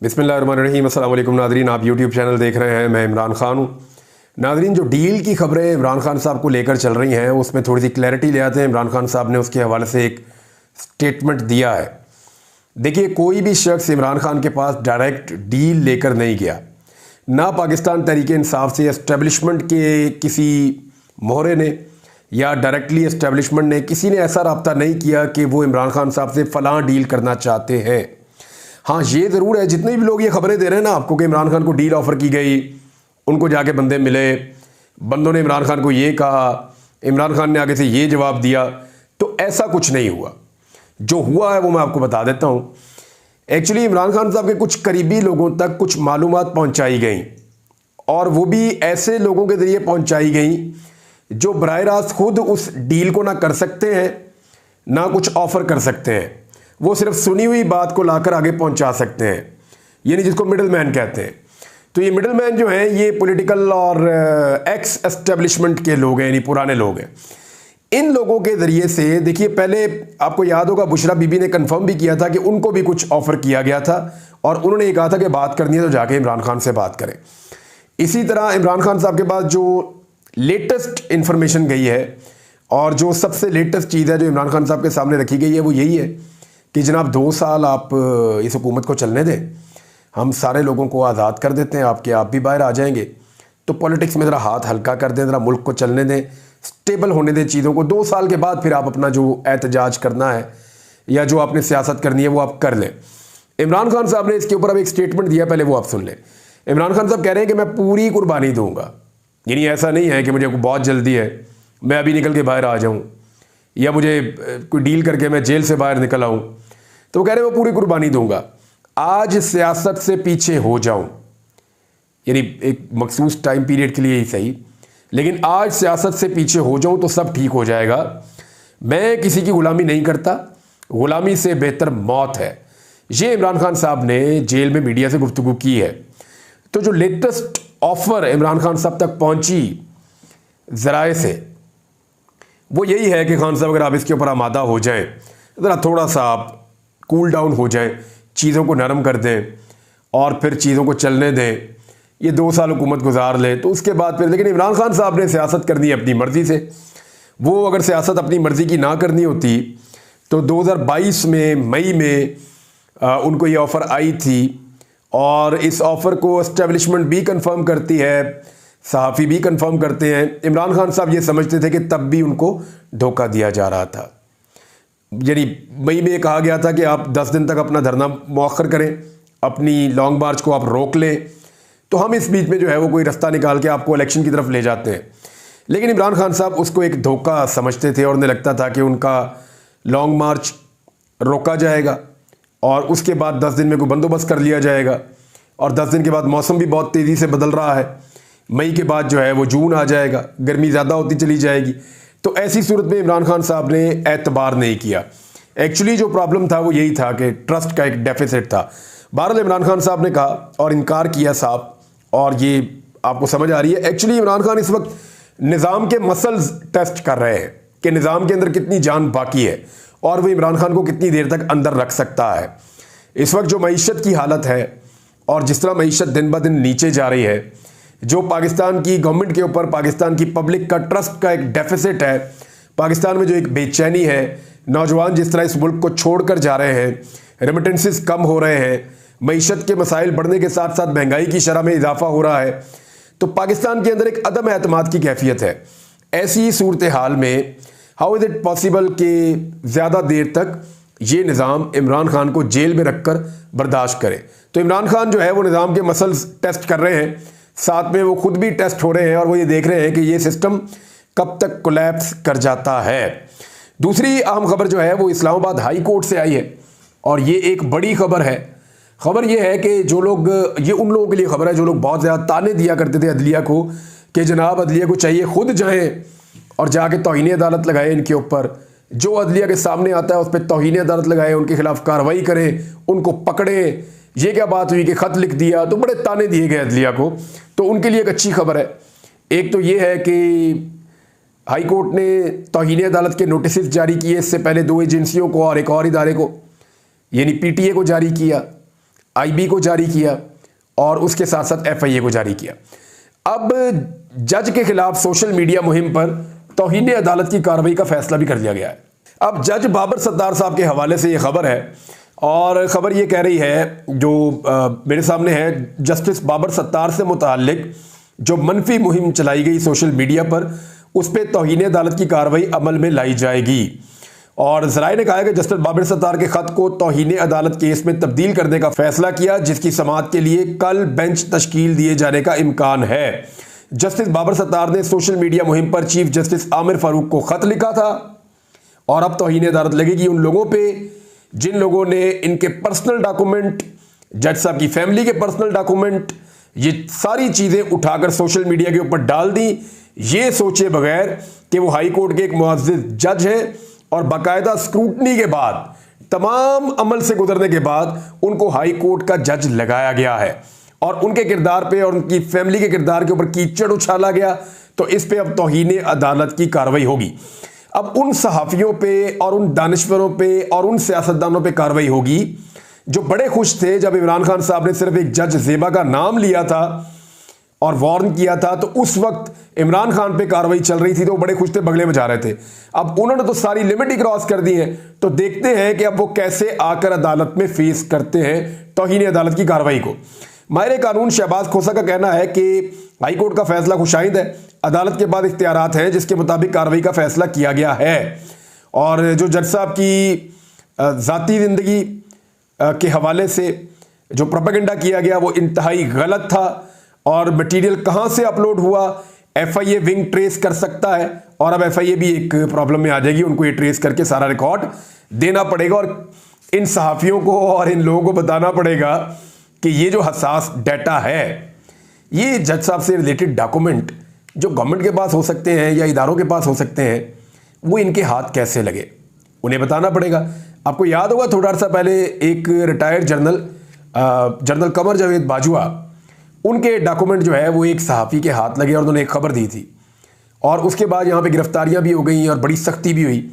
बिस्मिल्लाहिर्रहमानिर्रहीम। अस्सलाम वालेकुम नाज़रीन, आप यूट्यूब चैनल देख रहे हैं। मैं इमरान खान हूँ। नाज़रीन, जो डील की खबरें इमरान खान साहब को लेकर चल रही हैं उसमें थोड़ी सी क्लैरिटी ले आते हैं। इमरान खान साहब ने उसके हवाले से एक स्टेटमेंट दिया है। देखिए, कोई भी शख्स इमरान खान के पास डायरेक्ट डील लेकर नहीं गया, ना पाकिस्तान तहरीक इंसाफ से इस्टेब्लिशमेंट के किसी मोहरे ने या डायरेक्टली इस्टेब्लिशमेंट ने किसी ने ऐसा रब्ता नहीं किया कि वो इमरान खान साहब से फ़लाँ डील करना चाहते हैं। हाँ, ये ज़रूर है, जितने भी लोग ये खबरें दे रहे हैं ना आपको कि इमरान खान को डील ऑफ़र की गई, उनको जाके बंदे मिले, बंदों ने इमरान खान को ये कहा, इमरान खान ने आगे से ये जवाब दिया, तो ऐसा कुछ नहीं हुआ। जो हुआ है वो मैं आपको बता देता हूँ। एक्चुअली इमरान खान साहब के कुछ करीबी लोगों तक कुछ मालूमात पहुँचाई गई, और वो भी ऐसे लोगों के ज़रिए पहुँचाई गई जो बराह रास्त खुद उस डील को ना कर सकते हैं, ना कुछ ऑफ़र कर सकते हैं। वो सिर्फ सुनी हुई बात को लाकर आगे पहुंचा सकते हैं, यानी जिसको मिडिल मैन कहते हैं। तो ये मिडिल मैन जो है ये पॉलिटिकल और एक्स एस्टेब्लिशमेंट के लोग हैं, यानी पुराने लोग हैं। इन लोगों के ज़रिए से देखिए, पहले आपको याद होगा बुशरा बीबी ने कंफर्म भी किया था कि उनको भी कुछ ऑफ़र किया गया था, और उन्होंने ये कहा था कि बात करनी है तो जाके इमरान खान से बात करें। इसी तरह इमरान खान साहब के पास जो लेटेस्ट इंफॉर्मेशन गई है और जो सबसे लेटेस्ट चीज़ है जो इमरान खान साहब के सामने रखी गई है वो यही है कि जनाब 2 साल आप इस हुकूमत को चलने दें, हम सारे लोगों को आज़ाद कर देते हैं, आप भी बाहर आ जाएंगे। तो पॉलिटिक्स में ज़रा हाथ हल्का कर दें, ज़रा मुल्क को चलने दें, स्टेबल होने दें चीज़ों को। 2 साल के बाद फिर आप अपना जो एहतजाज करना है या जो आपने सियासत करनी है वो आप कर लें। इमरान खान साहब ने इसके ऊपर अब एक स्टेटमेंट दिया, पहले वो आप सुन लें। इमरान खान साहब कह रहे हैं कि मैं पूरी कुर्बानी दूंगा, यानी ऐसा नहीं है कि मुझे बहुत जल्दी है, मैं अभी निकल के बाहर आ जाऊँ या मुझे कोई डील करके मैं जेल से बाहर निकल आऊँ। तो वो कह रहे हैं मैं पूरी कुर्बानी दूंगा, आज सियासत से पीछे हो जाऊं, यानी एक मखसूस टाइम पीरियड के लिए ही सही, लेकिन आज सियासत से पीछे हो जाऊं तो सब ठीक हो जाएगा। मैं किसी की गुलामी नहीं करता, गुलामी से बेहतर मौत है। ये इमरान खान साहब ने जेल में मीडिया से गुफ्तगू की है। तो जो लेटेस्ट ऑफर इमरान खान साहब तक पहुंची ज़राए से, वो यही है कि खान साहब अगर आप इसके ऊपर आमादा हो जाएं, ज़रा थोड़ा सा आप कूल डाउन हो जाएं, चीज़ों को नरम कर दें और फिर चीज़ों को चलने दें, ये 2 साल हुकूमत गुजार लें, तो उसके बाद फिर। लेकिन इमरान खान साहब ने सियासत करनी है अपनी मर्ज़ी से। वो अगर सियासत अपनी मर्ज़ी की ना करनी होती तो 2022 में मई में उनको ये ऑफ़र आई थी, और इस ऑफ़र को एस्टेब्लिशमेंट भी कंफर्म करती है, सहाफ़ी भी कंफर्म करते हैं। इमरान खान साहब ये समझते थे कि तब भी उनको धोखा दिया जा रहा था। यानी मई में कहा गया था कि आप 10 दिन तक अपना धरना मौखर करें, अपनी लॉन्ग मार्च को आप रोक लें, तो हम इस बीच में जो है वो कोई रास्ता निकाल के आपको इलेक्शन की तरफ ले जाते हैं। लेकिन इमरान खान साहब उसको एक धोखा समझते थे और उन्हें लगता था कि उनका लॉन्ग मार्च रोका जाएगा और उसके बाद 10 दिन में कोई बंदोबस्त कर लिया जाएगा, और 10 दिन के बाद मौसम भी बहुत तेज़ी से बदल रहा है, मई के बाद जो है वो जून आ जाएगा, गर्मी ज़्यादा होती चली जाएगी। तो ऐसी सूरत में इमरान खान साहब ने एतबार नहीं किया। एक्चुअली जो प्रॉब्लम था वो यही था कि ट्रस्ट का एक डेफिसिट था। बहरहाल इमरान खान साहब ने कहा और इनकार किया साहब, और ये आपको समझ आ रही है। एक्चुअली इमरान खान इस वक्त निज़ाम के मसल्स टेस्ट कर रहे हैं कि निज़ाम के अंदर कितनी जान बाकी है और वो इमरान खान को कितनी देर तक अंदर रख सकता है। इस वक्त जो मईशत की हालत है और जिस तरह मईशत दिन ब दिन नीचे जा रही है, जो पाकिस्तान की गवर्नमेंट के ऊपर पाकिस्तान की पब्लिक का ट्रस्ट का एक डेफिसिट है, पाकिस्तान में जो एक बेचैनी है, नौजवान जिस तरह इस मुल्क को छोड़कर जा रहे हैं, रेमिटेंसेस कम हो रहे हैं, मईशत के मसाइल बढ़ने के साथ साथ महंगाई की शरह में इजाफा हो रहा है, तो पाकिस्तान के अंदर एक अदम एतमाद की कैफियत है। ऐसी सूरत हाल में हाउ इज़ इट पॉसिबल कि ज़्यादा देर तक ये निज़ाम इमरान खान को जेल में रखकर बर्दाश्त करे। तो इमरान खान जो है वो निज़ाम के मसल्स टेस्ट कर रहे हैं, साथ में वो खुद भी टेस्ट हो रहे हैं, और वो ये देख रहे हैं कि ये सिस्टम कब तक कोलैप्स कर जाता है। दूसरी अहम खबर जो है वो इस्लामाबाद हाई कोर्ट से आई है, और ये एक बड़ी खबर है। खबर ये है कि जो लोग, ये उन लोगों के लिए खबर है जो लोग बहुत ज़्यादा ताने दिया करते थे अदलिया को कि जनाब अदलिया को चाहिए खुद जाएं और जाके तौहीन अदालत लगाए इनके ऊपर, जो अदलिया के सामने आता है उस पर तौहीन अदालत लगाए, उनके खिलाफ कार्रवाई करें, उनको पकड़ें। ये क्या बात हुई कि ख़त लिख दिया, तो बड़े ताने दिए गए अदलिया को। तो उनके लिए एक अच्छी खबर है। एक तो ये है कि हाई कोर्ट ने तौहीन अदालत के नोटिस जारी किए, इससे पहले 2 एजेंसियों को और एक और इदारे को, यानी पीटीए को जारी किया। IB को जारी किया और उसके साथ साथ FIA को जारी किया। अब जज के खिलाफ सोशल मीडिया मुहिम पर तौहीन अदालत की कार्रवाई का फैसला भी कर लिया गया है। अब जज बाबर सत्तार साहब के हवाले से ये खबर है और ख़बर ये कह रही है जो मेरे सामने है, जस्टिस बाबर सत्तार से मुताल्लिक जो मनफी मुहिम चलाई गई सोशल मीडिया पर, उस पर तौहीन अदालत की कार्रवाई अमल में लाई जाएगी। और ज़राए ने कहा है कि जस्टिस बाबर सत्तार के ख़त को तौहीन अदालत केस में तब्दील करने का फैसला किया, जिसकी समाअत के लिए कल बेंच तश्कील दिए जाने का इम्कान है। जस्टिस बाबर सत्तार ने सोशल मीडिया मुहिम पर चीफ जस्टिस आमिर फारूक को ख़त लिखा था और अब तौहीन अदालत लगेगी उन लोगों पर जिन लोगों ने इनके पर्सनल डॉक्यूमेंट, जज साहब की फैमिली के पर्सनल डॉक्यूमेंट, ये सारी चीज़ें उठाकर सोशल मीडिया के ऊपर डाल दी, ये सोचे बगैर कि वो हाई कोर्ट के एक मुअज़्ज़िज़ जज हैं और बाकायदा स्क्रूटनी के बाद, तमाम अमल से गुजरने के बाद उनको हाई कोर्ट का जज लगाया गया है और उनके किरदार पे और उनकी फैमिली के किरदार के ऊपर कीचड़ उछाला गया। तो इस पे अब तौहीन अदालत की कार्रवाई होगी। अब उन सहाफ़ियों पे और उन दानिश्वरों पे और उन सियासतदानों पे कार्रवाई होगी जो बड़े खुश थे जब इमरान खान साहब ने सिर्फ एक जज ज़ेबा का नाम लिया था और वार्न किया था, तो उस वक्त इमरान खान पे कार्रवाई चल रही थी तो वो बड़े खुश थे, बगले में जा रहे थे। अब उन्होंने तो सारी लिमिट ही क्रॉस कर दी है, तो देखते हैं कि अब वो कैसे आकर अदालत में फेस करते हैं तौहीन अदालत की कार्रवाई को। माहिर कानून शहबाज खोसा का कहना है कि हाई कोर्ट का फैसला खुशाइंद है, अदालत के बाद इख्तियारात हैं जिसके मुताबिक कार्रवाई का फैसला किया गया है। और जो जज साहब की ज़ाती ज़िंदगी के हवाले से जो प्रोपेगेंडा किया गया वो इंतहाई गलत था और मटेरियल कहाँ से अपलोड हुआ FIA विंग ट्रेस कर सकता है और अब FIA भी एक प्रॉब्लम में आ जाएगी, उनको ये ट्रेस करके सारा रिकॉर्ड देना पड़ेगा और इन सहाफ़ियों को और इन लोगों को बताना पड़ेगा कि ये जो हसास डाटा है, ये जज साहब से रिलेटेड डॉक्यूमेंट जो गवर्नमेंट के पास हो सकते हैं या इदारों के पास हो सकते हैं, वो इनके हाथ कैसे लगे, उन्हें बताना पड़ेगा। आपको याद होगा थोड़ा सा पहले एक रिटायर्ड जनरल कमर जावेद बाजवा, उनके डॉक्यूमेंट जो है वो एक सहाफ़ी के हाथ लगे और उन्होंने एक खबर दी थी और उसके बाद यहाँ पे गिरफ्तारियाँ भी हो गई और बड़ी सख्ती भी हुई।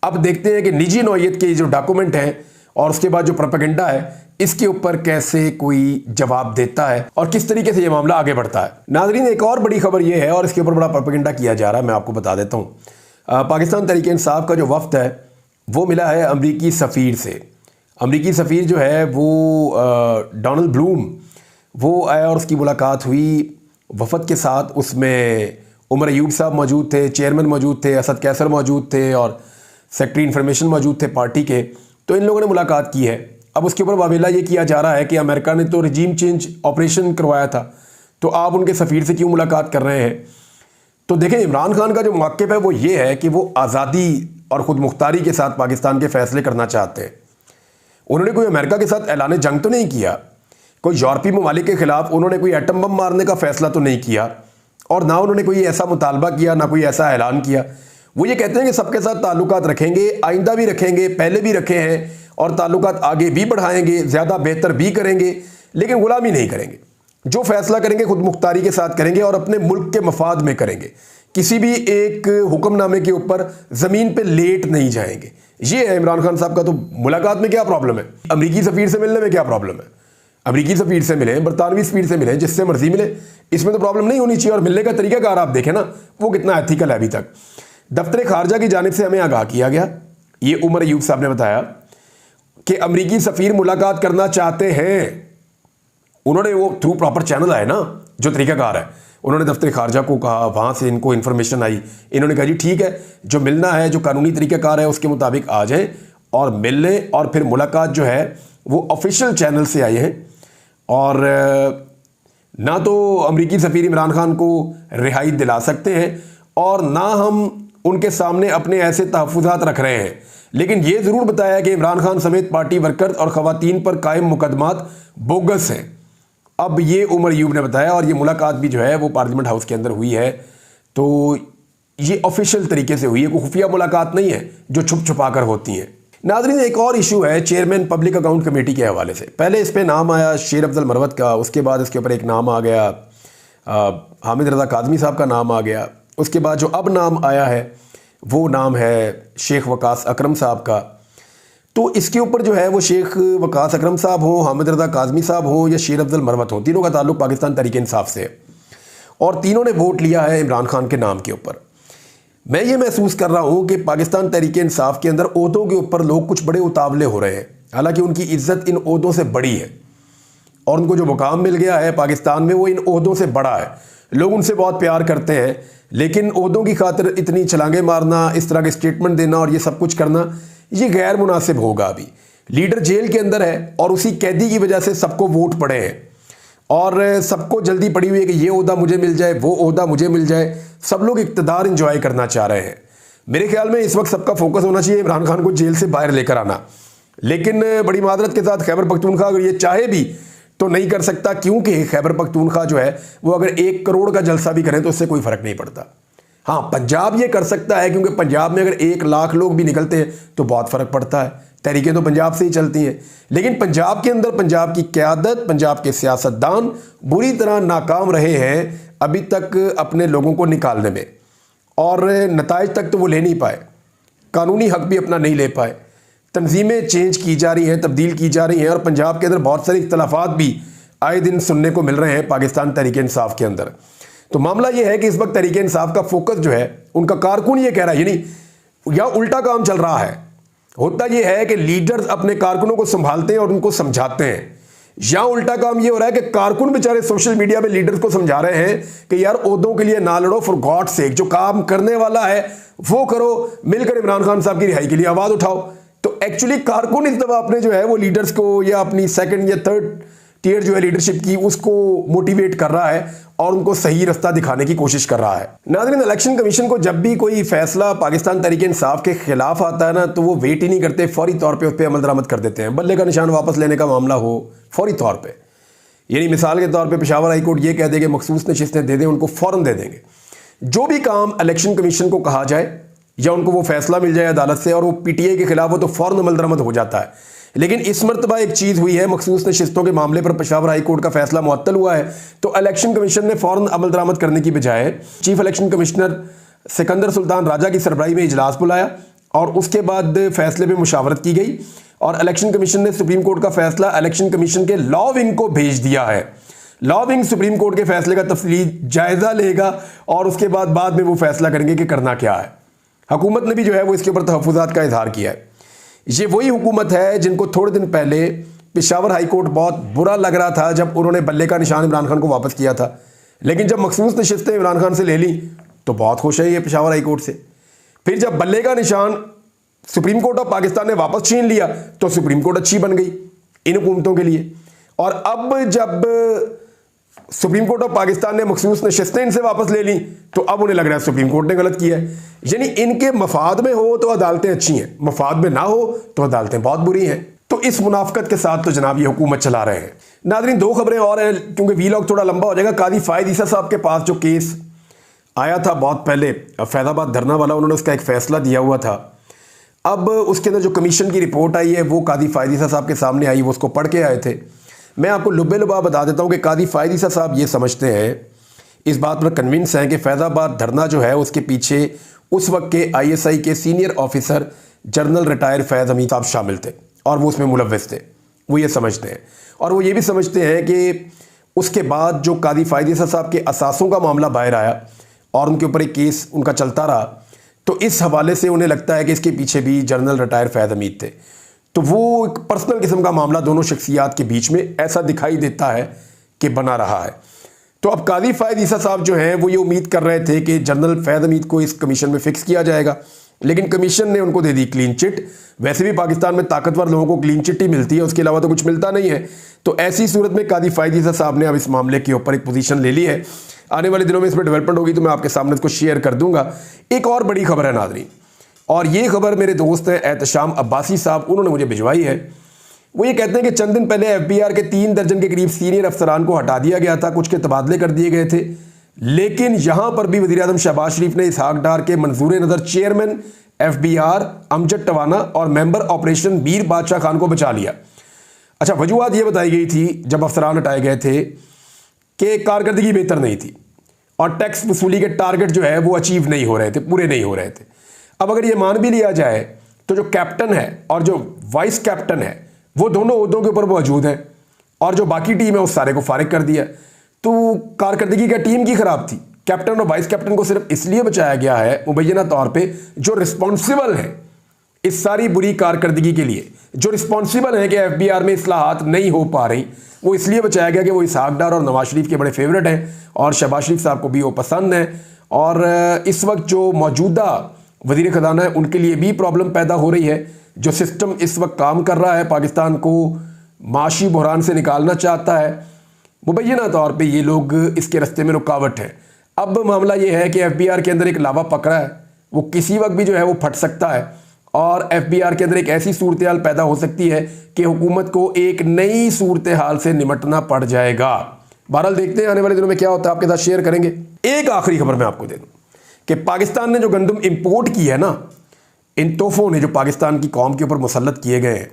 अब देखते हैं कि निजी नौइयत के जो डॉक्यूमेंट हैं और उसके बाद जो प्रोपेगेंडा है, इसके ऊपर कैसे कोई जवाब देता है और किस तरीके से ये मामला आगे बढ़ता है। नाज़रीन, एक और बड़ी खबर ये है और इसके ऊपर बड़ा प्रोपेगेंडा किया जा रहा है, मैं आपको बता देता हूँ। पाकिस्तान तहरीक इंसाफ का जो वफ्द है वो मिला है अमरीकी सफ़ीर से। अमरीकी सफ़ीर जो है वो डोनाल्ड ब्लूम, वो आया और उसकी मुलाकात हुई वफद के साथ। उसमें उमर अयूब साहब मौजूद थे, चेयरमैन मौजूद थे, असद कैसर मौजूद थे और सेक्रेटरी इन्फॉर्मेशन मौजूद थे पार्टी के। तो इन लोगों ने मुलाकात की है। अब उसके ऊपर वावेला ये किया जा रहा है कि अमेरिका ने तो रजीम चेंज ऑपरेशन करवाया था, तो आप उनके सफ़ीर से क्यों मुलाकात कर रहे हैं। तो देखें, इमरान खान का जो मौक़िफ़ है वो ये है कि वो आज़ादी और ख़ुद मुख्तारी के साथ पाकिस्तान के फ़ैसले करना चाहते हैं। उन्होंने कोई अमेरिका के साथ ऐलान जंग तो नहीं किया, कोई यूरोपीय ममालिक के ख़िलाफ़ उन्होंने कोई एटम बम मारने का फ़ैसला तो नहीं किया और ना उन्होंने कोई ऐसा मुतालबा किया, ना कोई ऐसा ऐलान किया। वो ये कहते हैं कि सबके साथ ताल्लुकात रखेंगे, आइंदा भी रखेंगे, पहले भी रखे हैं और ताल्लुकात आगे भी बढ़ाएंगे, ज़्यादा बेहतर भी करेंगे, लेकिन ग़ुलामी नहीं करेंगे। जो फैसला करेंगे खुद मुख्तारी के साथ करेंगे और अपने मुल्क के मफाद में करेंगे। किसी भी एक हुक्मनामे के ऊपर ज़मीन पे लेट नहीं जाएंगे। ये है इमरान खान साहब का। तो मुलाकात में क्या प्रॉब्लम है, अमरीकी सफ़ीर से मिलने में क्या प्रॉब्लम है। अमरीकी सफ़ीर से मिलें, बरतानवी सफ़ीर से मिलें, जिससे मर्जी मिले, इसमें तो प्रॉब्लम नहीं होनी चाहिए। और मिलने का तरीक़ाकार आप देखें ना, वो कितना एथिकल है। अभी तक दफ्तर खारजा की जानिब से हमें आगाह किया गया, ये उमर अयूब साहब ने बताया कि अमरीकी सफ़ीर मुलाकात करना चाहते हैं। उन्होंने वो थ्रू प्रॉपर चैनल आए ना, जो तरीक़ाकार है, उन्होंने दफ्तर खारजा को कहा, वहाँ से इनको इन्फॉर्मेशन आई, इन्होंने कहा जी ठीक है, जो मिलना है, जो कानूनी तरीक़ाकार है उसके मुताबिक आ जाएं और मिल लें। और फिर मुलाकात जो है वो ऑफिशियल चैनल से आई है और ना तो अमरीकी सफ़ीर इमरान खान को रिहाई दिला सकते हैं और ना हम उनके सामने अपने ऐसे तहफ़्फ़ुज़ात रख रहे हैं। लेकिन ये ज़रूर बताया कि इमरान खान समेत पार्टी वर्कर्स और ख़वातीन पर कायम मुकदमात बोगस हैं। अब ये उमर अयूब ने बताया और ये मुलाकात भी जो है वो पार्लियामेंट हाउस के अंदर हुई है। तो ये ऑफिशियल तरीके से हुई है, कोई खुफिया मुलाकात नहीं है जो छुप छुपा कर होती हैं। नाज़रीन, एक और इशू है चेयरमैन पब्लिक अकाउंट कमेटी के हवाले से। पहले इस पर नाम आया शेर अफजल मरवत का, उसके बाद इसके ऊपर एक नाम आ गया हामिद रज़ा काज़मी साहब का नाम आ गया। उसके बाद जो अब नाम आया है वो नाम है शेख वकास अकरम साहब का। तो इसके ऊपर जो है वो शेख वकास अकरम साहब हो, हामिद रज़ा काज़मी साहब हो या शेर अफजल मरवत हो, तीनों का ताल्लुक पाकिस्तान तहरीक इंसाफ से है और तीनों ने वोट लिया है इमरान खान के नाम के ऊपर। मैं ये महसूस कर रहा हूँ कि पाकिस्तान तहरीक इंसाफ के अंदर ओहदों के ऊपर लोग कुछ बड़े उतावले हो रहे हैं, हालांकि उनकी इज्जत इन ओहदों से बड़ी है और उनको जो मुकाम मिल गया है पाकिस्तान में वो इन ओहदों से बड़ा है। लोग उनसे बहुत प्यार करते हैं, लेकिन ओहदों की खातिर इतनी छलांगे मारना, इस तरह के स्टेटमेंट देना और ये सब कुछ करना, ये गैर मुनासिब होगा। अभी लीडर जेल के अंदर है और उसी कैदी की वजह से सबको वोट पड़े हैं और सबको जल्दी पड़ी हुई है कि ये ओहदा मुझे मिल जाए, वो ओहदा मुझे मिल जाए। सब लोग इक़्तिदार इंजॉय करना चाह रहे हैं। मेरे ख्याल में इस वक्त सबका फोकस होना चाहिए इमरान खान को जेल से बाहर लेकर आना, लेकिन बड़ी मादरत के साथ खैबर पख्तूनख्वा अगर ये चाहे भी तो नहीं कर सकता, क्योंकि खैबर पख्तूनख्वा जो है वो अगर 1 करोड़ का जलसा भी करें तो उससे कोई फर्क नहीं पड़ता। हाँ, पंजाब ये कर सकता है, क्योंकि पंजाब में अगर 1 लाख लोग भी निकलते हैं तो बहुत फ़र्क पड़ता है। तहरीकें तो पंजाब से ही चलती हैं, लेकिन पंजाब के अंदर पंजाब की क़यादत, पंजाब के सियासतदान बुरी तरह नाकाम रहे हैं अभी तक अपने लोगों को निकालने में, और नताइज तक तो वो ले नहीं पाए, कानूनी हक भी अपना नहीं ले पाए। तंजीमें चेंज की जा रही हैं, तब्दील की जा रही हैं और पंजाब के अंदर बहुत सारे इख्तलाफात भी आए दिन सुनने को मिल रहे हैं पाकिस्तान तहरीक इंसाफ के अंदर। तो मामला ये है कि इस वक्त तहरीक इंसाफ का फोकस जो है उनका कारकुन ये कह रहा है, यानी या उल्टा काम चल रहा है। होता ये है कि लीडर्स अपने कारकुनों को संभालते हैं और उनको समझाते हैं, या उल्टा काम ये हो रहा है कि कारकुन बेचारे सोशल मीडिया पे लीडर्स को समझा रहे हैं कि यार ओहदों के लिए ना लड़ो, फॉर गॉड सेक, जो काम करने वाला है वो करो, मिलकर इमरान खान साहब की रिहाई के लिए आवाज उठाओ। तो एक्चुअली कारकुन इस दफा अपने जो है वो लीडर्स को या अपनी सेकंड या थर्ड टियर जो है लीडरशिप की उसको मोटिवेट कर रहा है और उनको सही रास्ता दिखाने की कोशिश कर रहा है। नाज़रीन, इलेक्शन कमीशन को जब भी कोई फैसला पाकिस्तान तहरीक इंसाफ के खिलाफ आता है ना, तो वो वेट ही नहीं करते, फौरी तौर पे उस पर अमल दरामद कर देते हैं। बल्ले का निशान वापस लेने का मामला हो, फौरी तौर पे, यानी मिसाल के तौर पे पेशावर हाई कोर्ट ये कह दे कि मखसूस नशिस्तें दे दें, उनको फ़ौरन दे देंगे। जो भी काम इलेक्शन कमीशन को कहा जाए या उनको वो फैसला मिल जाए अदालत से और वो PTI के खिलाफ हो तो फ़ौरन अमल दरामद हो जाता है। लेकिन इस मरतबा एक चीज़ हुई है, मखसूस नशिस्तों के मामले पर पेशावर हाई कोर्ट का फैसला मुअत्तल हुआ है, तो इलेक्शन कमीशन ने फ़ौरन अमल दरामद करने की बजाय chief election commissioner Sikandar Sultan Raja की सरबराही में इजलास बुलाया और उसके बाद फैसले पर मुशावरत की गई और इलेक्शन कमीशन ने सुप्रीम कोर्ट का फैसला इलेक्शन कमीशन के लॉ विंग को भेज दिया है। लॉ विंग सुप्रीम कोर्ट के फैसले का तफसीली जायजा लेगा और उसके बाद में वो फैसला करेंगे कि करना क्या है। हुकूमत ने भी जो है वो इसके ऊपर तहफ़्फ़ुज़ात का इजहार किया है। ये वही हुकूमत है जिनको थोड़े दिन पहले पेशावर हाई कोर्ट बहुत बुरा लग रहा था जब उन्होंने बल्ले का निशान इमरान खान को वापस किया था, लेकिन जब मखसूस नशिस्तें इमरान खान से ले ली तो बहुत खुश है ये पेशावर हाई कोर्ट से। फिर जब बल्ले का निशान सुप्रीम कोर्ट ऑफ पाकिस्तान ने वापस छीन लिया तो सुप्रीम कोर्ट अच्छी बन गई इन हुकूमतों के लिए, और अब जब सुप्रीम कोर्ट ऑफ पाकिस्तान ने मखसूस नशिस्तें इनसे वापस ले ली तो अब उन्हें लग रहा है सुप्रीम कोर्ट ने गलत किया है। यानी इनके मफाद में हो तो अदालतें अच्छी हैं, मफाद में ना हो तो अदालतें बहुत बुरी हैं। तो इस मुनाफकत के साथ तो जनाब ये हुकूमत चला रहे हैं। नाज़रीन, 2 खबरें और हैं क्योंकि वीलॉग थोड़ा लंबा हो जाएगा। कादी फ़ायद ईसा साहब के पास जो केस आया था बहुत पहले, फैज़ाबाद धरना वाला, उन्होंने उसका एक फ़ैसला दिया हुआ था। अब उसके अंदर जो कमीशन की रिपोर्ट आई है वो कादी फ़ायद ईसा साहब के सामने आई, वो उसको पढ़ के आए थे। मैं आपको लुब्बे लुबा बता देता हूँ कि कादी फ़ायद ईसा साहब ये समझते हैं, इस बात पर कन्विंस हैं कि फैज़ाबाद धरना जो है उसके पीछे उस वक्त के ISI के सीनियर ऑफिसर जनरल रिटायर फैज़ हमीद साहब शामिल थे और वो उसमें मुलव्वस थे, वो ये समझते हैं। और वो ये भी समझते हैं कि उसके बाद जो कादी फ़ायद ईसा साहब के असासों का मामला बाहर आया और उनके ऊपर एक केस उनका चलता रहा, तो इस हवाले से उन्हें लगता है कि इसके पीछे भी जनरल रिटायर फैज़ हमीद थे। तो वो एक पर्सनल किस्म का मामला दोनों शख्सियात के बीच में ऐसा दिखाई देता है कि बना रहा है। तो अब कादी फ़ायद ईसा साहब जो हैं वो ये उम्मीद कर रहे थे कि जनरल फैज़ हमीद को इस कमीशन में फ़िक्स किया जाएगा, लेकिन कमीशन ने उनको दे दी क्लीन चिट। वैसे भी पाकिस्तान में ताकतवर लोगों को क्लीन चिट ही मिलती है, उसके अलावा तो कुछ मिलता नहीं है। तो ऐसी सूरत में कादी फ़ायद ईसा साहब ने अब इस मामले के ऊपर एक पोजीशन ले ली है। आने वाले दिनों में इसमें डेवलपमेंट होगी तो मैं आपके सामने इसको शेयर कर दूंगा। एक और बड़ी खबर है नाज़रीन, और ये खबर मेरे दोस्त हैं एहतशाम अब्बासी साहब, उन्होंने मुझे भिजवाई है। वो ये कहते हैं कि चंद दिन पहले FBR के 3 दर्जन के करीब सीनियर अफसरान को हटा दिया गया था, कुछ के तबादले कर दिए गए थे, लेकिन यहां पर भी वज़ीर आज़म शहबाज शरीफ ने इसहाक डार के मंजूर नज़र चेयरमैन FBR अमजद टवाना और मेंबर ऑपरेशन मीर बादशाह खान को बचा लिया। अच्छा, वजूहत ये बताई गई थी जब अफसरान हटाए गए थे कि कारकर्दगी बेहतर नहीं थी और टैक्स वसूली के टारगेट जो है वो अचीव नहीं हो रहे थे, पूरे नहीं हो रहे थे। अब अगर ये मान भी लिया जाए तो जो कैप्टन है और जो वाइस कैप्टन है वो दोनों ओहदों के ऊपर मौजूद हैं और जो बाकी टीम है उस सारे को फारिग कर दिया। तो कारकर्दगी क्या टीम की खराब थी? कैप्टन और वाइस कैप्टन को सिर्फ इसलिए बचाया गया है मुबैना तौर पे जो रिस्पॉन्सिबल है इस सारी बुरी कारकर्दगी के लिए, जो रिस्पॉन्सिबल है कि एफबीआर में इस्लाहात नहीं हो पा रही, वो इसलिए बचाया गया कि वो इसहाक डार और नवाज शरीफ के बड़े फेवरेट हैं और शहबाज शरीफ साहब को भी वो पसंद है। और इस वक्त जो मौजूदा वजीर खजाना है उनके लिए भी प्रॉब्लम पैदा हो रही है। जो सिस्टम इस वक्त काम कर रहा है पाकिस्तान को माशी बहरान से निकालना चाहता है, मुबैना तौर पे ये लोग इसके रास्ते में रुकावट है। अब मामला ये है कि एफबीआर के अंदर एक लावा पकड़ा है, वो किसी वक्त भी जो है वो फट सकता है और एफबीआर के अंदर एक ऐसी सूरत हाल पैदा हो सकती है कि हुकूमत को एक नई सूरत हाल से निमटना पड़ जाएगा। बहरहाल देखते हैं आने वाले दिनों में क्या होता है, आपके साथ शेयर करेंगे। एक आखिरी खबर मैं आपको दे दूं कि पाकिस्तान ने जो गंदम इंपोर्ट की है ना, इन तोहफों ने जो पाकिस्तान की कौम के ऊपर मुसल्लत किए गए हैं,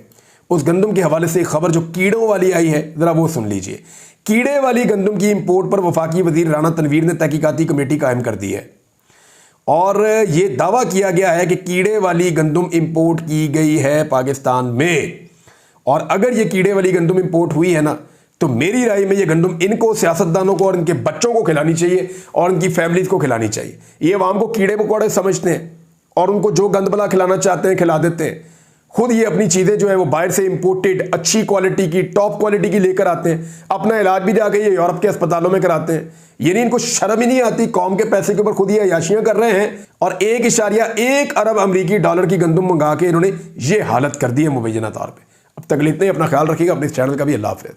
उस गंदम के हवाले से एक खबर जो कीड़ों वाली आई है, ज़रा वो सुन लीजिए। कीड़े वाली गंदम की इंपोर्ट पर वफाकी वजीर राना तनवीर ने तहकीकाती कमेटी कायम कर दी है और ये दावा किया गया है कि कीड़े वाली गंदम इंपोर्ट की गई है पाकिस्तान में। और अगर ये कीड़े वाली गंदम इंपोर्ट हुई है ना, तो मेरी राय में ये गंदम इनको, सियासतदानों को और इनके बच्चों को खिलानी चाहिए और इनकी फैमिलीज को खिलानी चाहिए। ये अवाम को कीड़े मकोड़े समझते हैं और उनको जो गंदबला खिलाना चाहते हैं खिला देते हैं। खुद ये अपनी चीज़ें जो है वो बाहर से इंपोर्टेड अच्छी क्वालिटी की, टॉप क्वालिटी की लेकर आते हैं, अपना इलाज भी जाके ये यूरोप के अस्पतालों में कराते हैं। ये नहीं, इनको शर्म ही नहीं आती, कौम के पैसे के ऊपर खुद ये अयाशियां कर रहे हैं और 1.1 अरब अमरीकी डॉलर की गंदम मंगा के इन्होंने ये हालत कर दी है मुबैना तौर पर। अब तक इतना ही, अपना ख्याल रखिएगा, अपने इस चैनल का भी। अल्लाह हाफ़िज़।